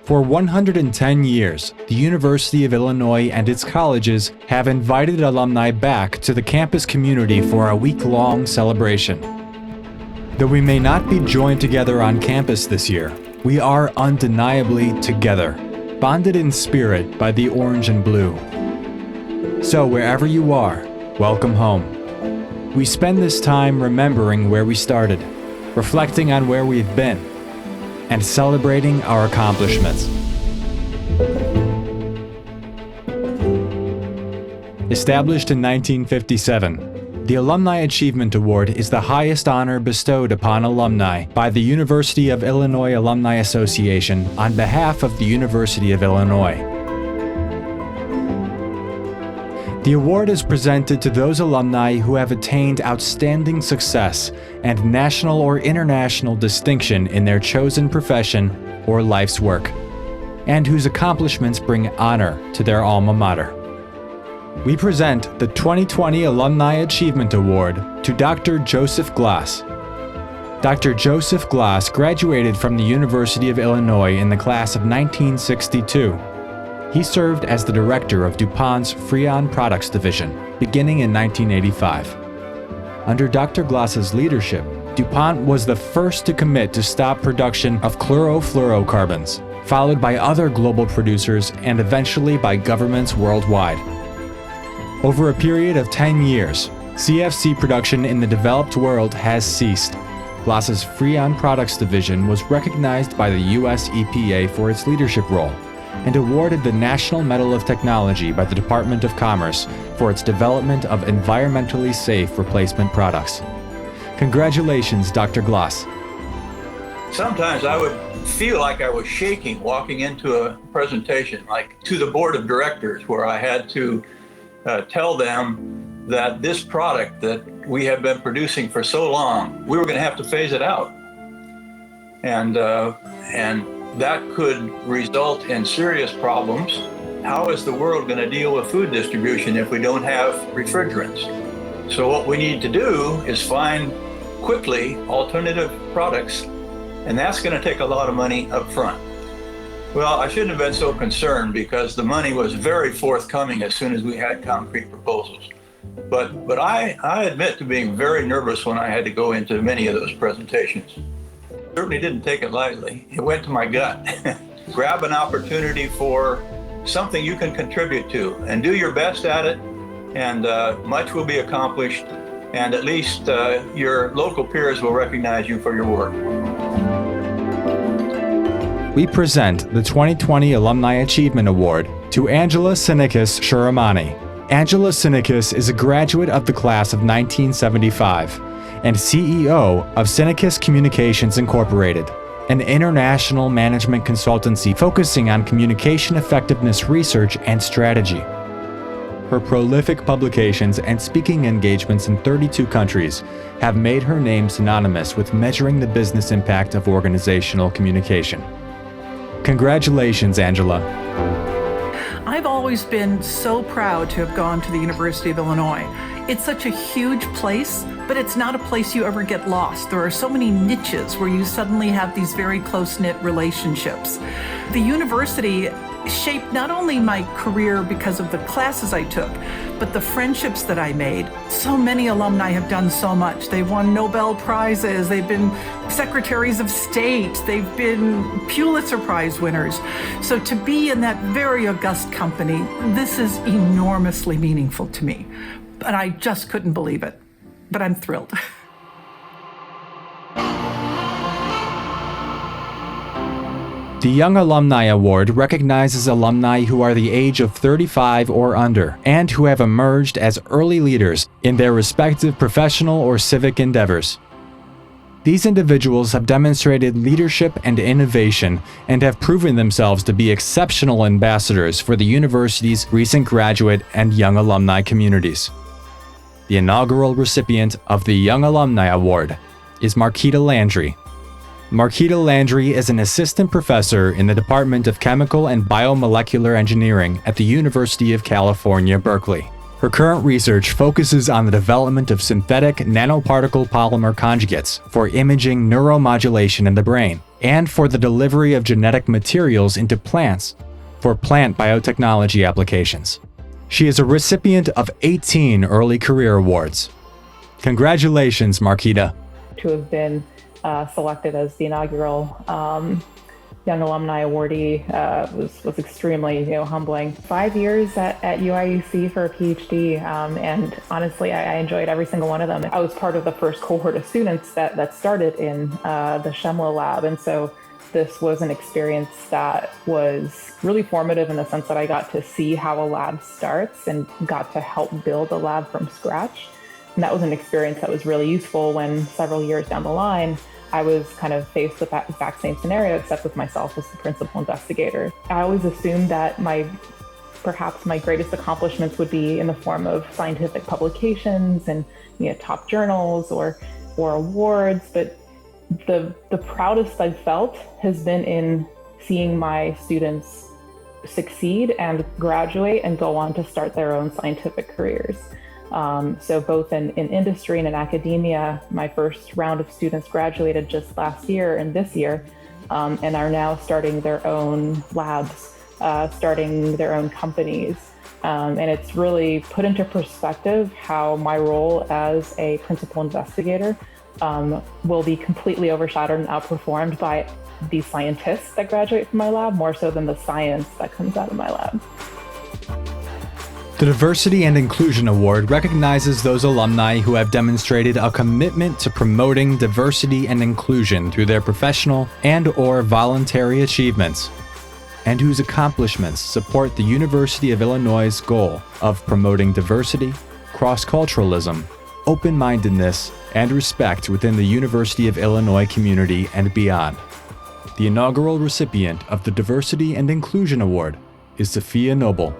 For 110 years, the University of Illinois and its colleges have invited alumni back to the campus community for a week-long celebration. Though we may not be joined together on campus this year, we are undeniably together, bonded in spirit by the orange and blue. So wherever you are, welcome home. We spend this time remembering where we started, reflecting on where we've been, and celebrating our accomplishments. Established in 1957, the Alumni Achievement Award is the highest honor bestowed upon alumni by the University of Illinois Alumni Association on behalf of the University of Illinois. The award is presented to those alumni who have attained outstanding success and national or international distinction in their chosen profession or life's work, and whose accomplishments bring honor to their alma mater. We present the 2020 Alumni Achievement Award to Dr. Joseph Glass. Dr. Joseph Glass graduated from the University of Illinois in the class of 1962. He served as the director of DuPont's Freon Products Division, beginning in 1985. Under Dr. Glass's leadership, DuPont was the first to commit to stop production of chlorofluorocarbons, followed by other global producers and eventually by governments worldwide. Over a period of 10 years, CFC production in the developed world has ceased. Glass's Freon Products Division was recognized by the US EPA for its leadership role, and awarded the National Medal of Technology by the Department of Commerce for its development of environmentally safe replacement products. Congratulations, Dr. Glass. Sometimes I would feel like I was shaking walking into a presentation, like to the board of directors, where I had to tell them that this product that we have been producing for so long, we were going to have to phase it out. And that could result in serious problems. How is the world going to deal with food distribution if we don't have refrigerants? So what we need to do is find quickly alternative products, and that's going to take a lot of money up front. Well, I shouldn't have been so concerned because the money was very forthcoming as soon as we had concrete proposals. But I admit to being very nervous when I had to go into many of those presentations. Certainly didn't take it lightly. It went to my gut. Grab an opportunity for something you can contribute to and do your best at it, and much will be accomplished, and at least your local peers will recognize you for your work. We present the 2020 Alumni Achievement Award to Angela Sinikis Shuramani. Angela Sinikis is a graduate of the class of 1975 and CEO of Sinikis Communications Incorporated, an international management consultancy focusing on communication effectiveness research and strategy. Her prolific publications and speaking engagements in 32 countries have made her name synonymous with measuring the business impact of organizational communication. Congratulations, Angela. I've always been so proud to have gone to the University of Illinois. It's such a huge place, but it's not a place you ever get lost. There are so many niches where you suddenly have these very close-knit relationships. The university shaped not only my career because of the classes I took, but the friendships that I made. So many alumni have done so much. They've won Nobel Prizes, they've been secretaries of state, they've been Pulitzer Prize winners. So to be in that very august company, this is enormously meaningful to me. And I just couldn't believe it, but I'm thrilled. The Young Alumni Award recognizes alumni who are the age of 35 or under and who have emerged as early leaders in their respective professional or civic endeavors. These individuals have demonstrated leadership and innovation and have proven themselves to be exceptional ambassadors for the university's recent graduate and young alumni communities. The inaugural recipient of the Young Alumni Award is Marquita Landry. Marquita Landry is an assistant professor in the Department of Chemical and Biomolecular Engineering at the University of California, Berkeley. Her current research focuses on the development of synthetic nanoparticle polymer conjugates for imaging neuromodulation in the brain and for the delivery of genetic materials into plants for plant biotechnology applications. She is a recipient of 18 early career awards. Congratulations, Marquita. To have been selected as the inaugural Young Alumni Awardee was extremely humbling. 5 years at UIUC for a PhD, and honestly, I enjoyed every single one of them. I was part of the first cohort of students that started in the Shemla lab, and so this was an experience that was really formative in the sense that I got to see how a lab starts and got to help build a lab from scratch. And that was an experience that was really useful when several years down the line, I was kind of faced with that exact same scenario, except with myself as the principal investigator. I always assumed that perhaps my greatest accomplishments would be in the form of scientific publications and top journals or awards, but the proudest I've felt has been in seeing my students succeed and graduate and go on to start their own scientific careers. So both in industry and in academia, my first round of students graduated just last year and this year, and are now starting their own labs, starting their own companies. And it's really put into perspective how my role as a principal investigator will be completely overshadowed and outperformed by the scientists that graduate from my lab, more so than the science that comes out of my lab. The Diversity and Inclusion Award recognizes those alumni who have demonstrated a commitment to promoting diversity and inclusion through their professional and/or voluntary achievements, and whose accomplishments support the University of Illinois' goal of promoting diversity, cross-culturalism, open-mindedness, and respect within the University of Illinois community and beyond. The inaugural recipient of the Diversity and Inclusion Award is Sophia Noble.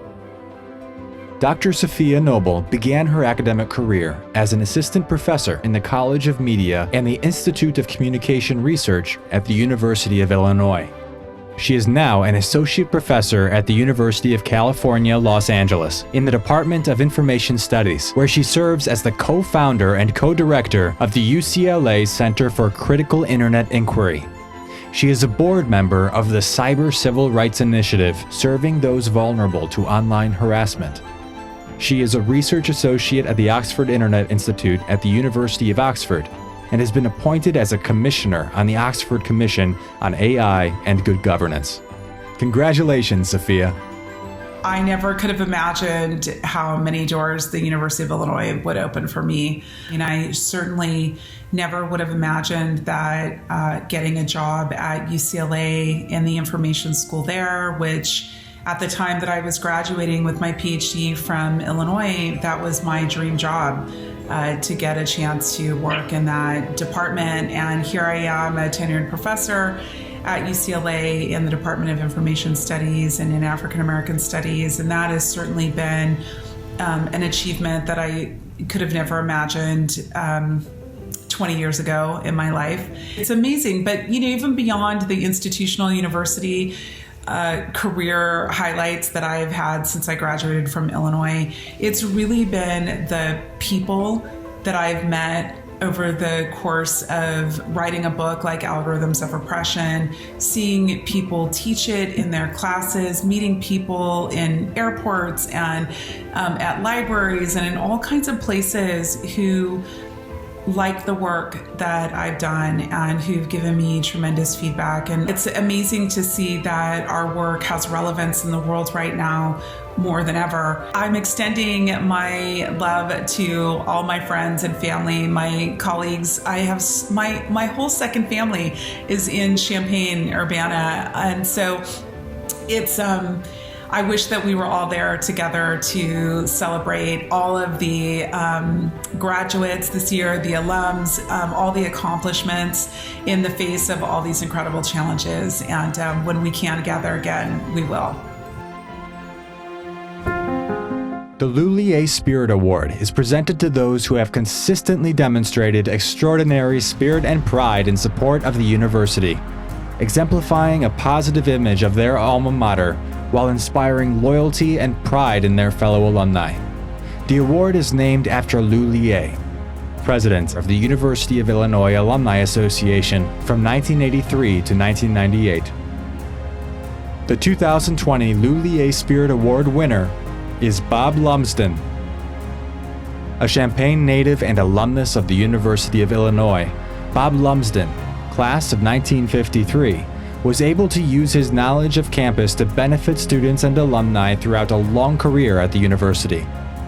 Dr. Sophia Noble began her academic career as an assistant professor in the College of Media and the Institute of Communication Research at the University of Illinois. She is now an associate professor at the University of California, Los Angeles, in the Department of Information Studies, where she serves as the co-founder and co-director of the UCLA Center for Critical Internet Inquiry. She is a board member of the Cyber Civil Rights Initiative, serving those vulnerable to online harassment. She is a research associate at the Oxford Internet Institute at the University of Oxford and has been appointed as a commissioner on the Oxford Commission on AI and Good Governance. Congratulations, Sophia. I never could have imagined how many doors the University of Illinois would open for me. And I certainly never would have imagined that getting a job at UCLA in the information school there, which at the time that I was graduating with my PhD from Illinois, that was my dream job, to get a chance to work in that department. And here I am, a tenured professor at UCLA in the Department of Information Studies and in African American Studies. And that has certainly been an achievement that I could have never imagined 20 years ago in my life. It's amazing, but even beyond the institutional university career highlights that I've had since I graduated from Illinois, it's really been the people that I've met over the course of writing a book like Algorithms of Oppression, seeing people teach it in their classes, meeting people in airports and at libraries and in all kinds of places who like the work that I've done and who've given me tremendous feedback. And it's amazing to see that our work has relevance in the world right now more than ever. I'm extending my love to all my friends and family, my colleagues. I have my whole second family is in Champaign-Urbana. And so it's, I wish that we were all there together to celebrate all of the graduates this year, the alums, all the accomplishments in the face of all these incredible challenges. And when we can gather again, we will. The Lou Spirit Award is presented to those who have consistently demonstrated extraordinary spirit and pride in support of the university, exemplifying a positive image of their alma mater while inspiring loyalty and pride in their fellow alumni. The award is named after Lou Henson, president of the University of Illinois Alumni Association from 1983 to 1998. The 2020 Lou Henson Spirit Award winner is Bob Lumsden. A Champaign native and alumnus of the University of Illinois, Bob Lumsden, class of 1953, was able to use his knowledge of campus to benefit students and alumni throughout a long career at the university.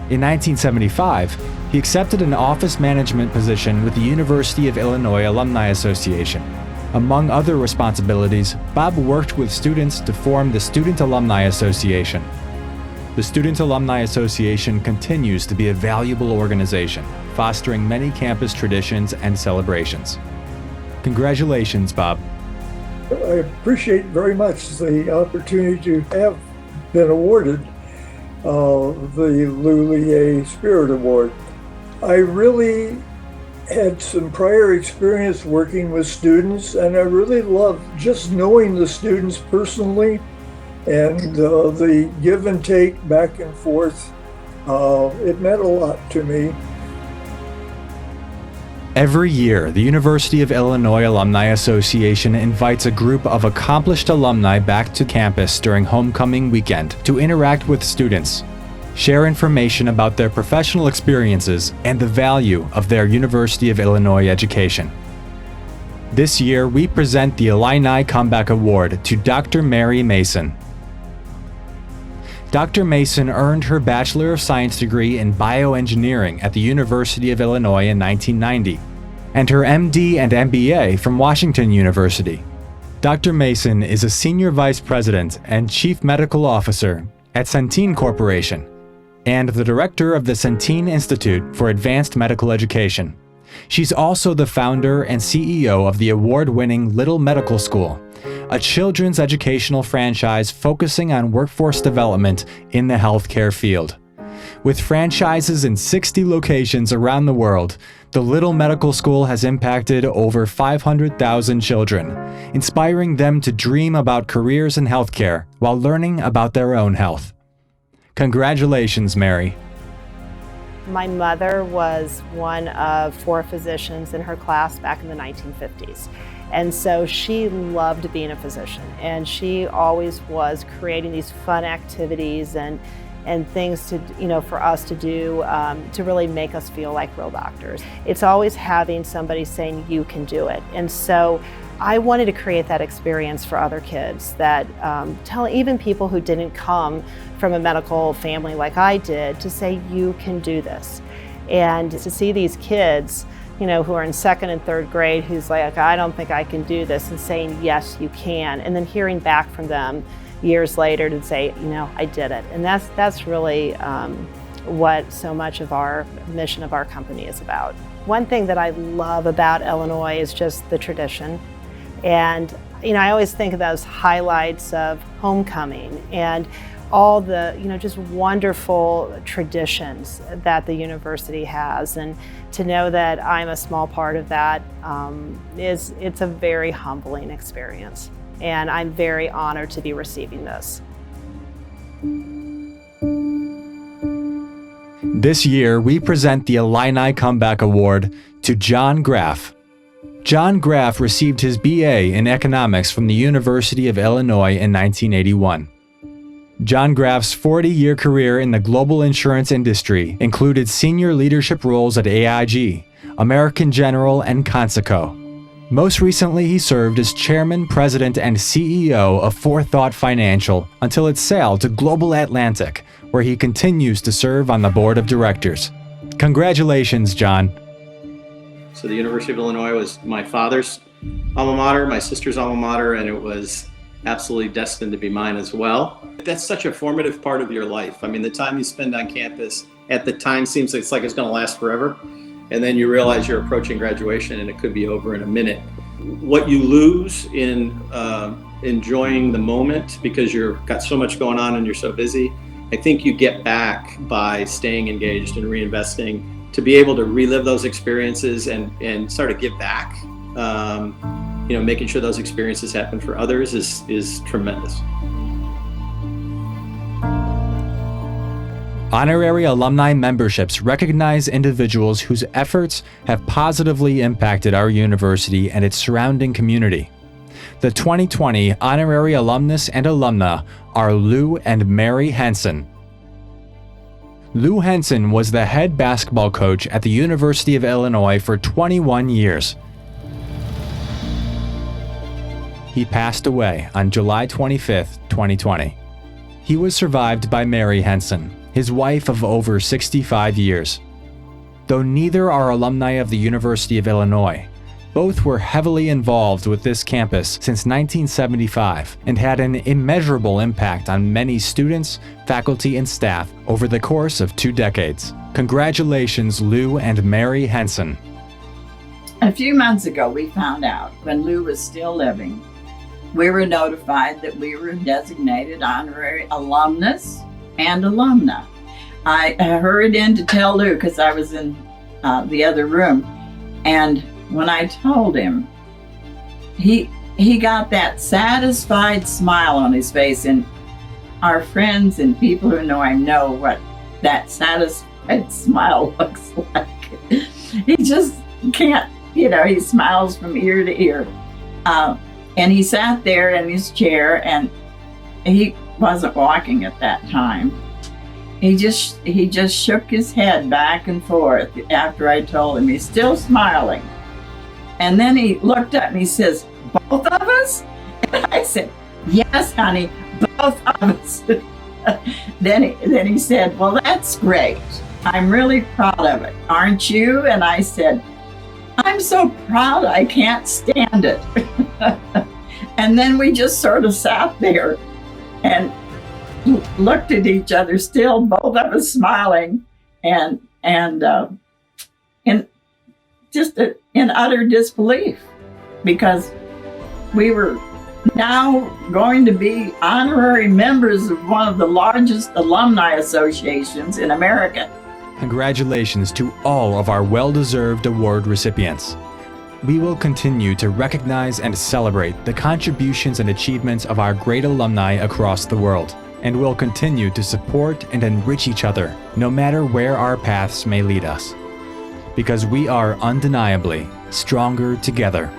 In 1975, he accepted an office management position with the University of Illinois Alumni Association. Among other responsibilities, Bob worked with students to form the Student Alumni Association. The Student Alumni Association continues to be a valuable organization, fostering many campus traditions and celebrations. Congratulations, Bob. I appreciate very much the opportunity to have been awarded the Lou Henson Spirit Award. I really had some prior experience working with students, and I really loved just knowing the students personally and the give and take back and forth. It meant a lot to me. Every year, the University of Illinois Alumni Association invites a group of accomplished alumni back to campus during homecoming weekend to interact with students, share information about their professional experiences, and the value of their University of Illinois education. This year, we present the Illini Comeback Award to Dr. Mary Henson. Dr. Henson earned her Bachelor of Science degree in bioengineering at the University of Illinois in 1990, and her MD and MBA from Washington University. Dr. Henson is a Senior Vice President and Chief Medical Officer at Centene Corporation, and the Director of the Centene Institute for Advanced Medical Education. She's also the founder and CEO of the award-winning Little Medical School, a children's educational franchise focusing on workforce development in the healthcare field. With franchises in 60 locations around the world, the Little Medical School has impacted over 500,000 children, inspiring them to dream about careers in healthcare while learning about their own health. Congratulations, Mary. My mother was one of 4 physicians in her class back in the 1950s. And so she loved being a physician, and she always was creating these fun activities and things to, for us to do to really make us feel like real doctors. It's always having somebody saying, you can do it. And so I wanted to create that experience for other kids that tell even people who didn't come from a medical family like I did to say, you can do this. And to see these kids, who are in 2nd and 3rd grade, who's like, I don't think I can do this, and saying, yes, you can. And then hearing back from them years later to say, I did it. And that's really what so much of our mission of our company is about. One thing that I love about Illinois is just the tradition. And, I always think of those highlights of homecoming and all the, just wonderful traditions that the university has. And to know that I'm a small part of that it's a very humbling experience. And I'm very honored to be receiving this. This year, we present the Illini Comeback Award to John Graff. John Graff received his BA in economics from the University of Illinois in 1981. John Graff's 40-year career in the global insurance industry included senior leadership roles at AIG, American General, and Conseco. Most recently, he served as chairman, president, and CEO of Forethought Financial until its sale to Global Atlantic, where he continues to serve on the board of directors. Congratulations, John. So the University of Illinois was my father's alma mater, my sister's alma mater, and it was absolutely destined to be mine as well. That's such a formative part of your life. I mean, the time you spend on campus at the time seems like it's going to last forever. And then you realize you're approaching graduation and it could be over in a minute. What you lose in enjoying the moment because you've got so much going on and you're so busy, I think you get back by staying engaged and reinvesting to be able to relive those experiences and sort of give back. Making sure those experiences happen for others is tremendous. Honorary alumni memberships recognize individuals whose efforts have positively impacted our university and its surrounding community. The 2020 honorary alumnus and alumna are Lou and Mary Henson. Lou Henson was the head basketball coach at the University of Illinois for 21 years. He passed away on July 25, 2020. He was survived by Mary Henson, his wife of over 65 years. Though neither are alumni of the University of Illinois, both were heavily involved with this campus since 1975 and had an immeasurable impact on many students, faculty, and staff over the course of 2 decades. Congratulations, Lou and Mary Henson. A few months ago, we found out when Lou was still living, we were notified that we were designated honorary alumnus and alumna. I hurried in to tell Lou because I was in the other room, and when I told him, he got that satisfied smile on his face, and our friends and people who know him know what that satisfied smile looks like. He just can't, he smiles from ear to ear. And he sat there in his chair, and he wasn't walking at that time. He just shook his head back and forth after I told him. He's still smiling. And then he looked up and he says, "Both of us?" And I said, "Yes, honey, both of us." Then he said, "Well, that's great. I'm really proud of it. Aren't you?" And I said, "I'm so proud I can't stand it." And then we just sort of sat there and looked at each other, still both of us smiling, and just in utter disbelief, because we were now going to be honorary members of one of the largest alumni associations in America. Congratulations to all of our well-deserved award recipients. We will continue to recognize and celebrate the contributions and achievements of our great alumni across the world, and will continue to support and enrich each other, no matter where our paths may lead us. Because we are undeniably stronger together.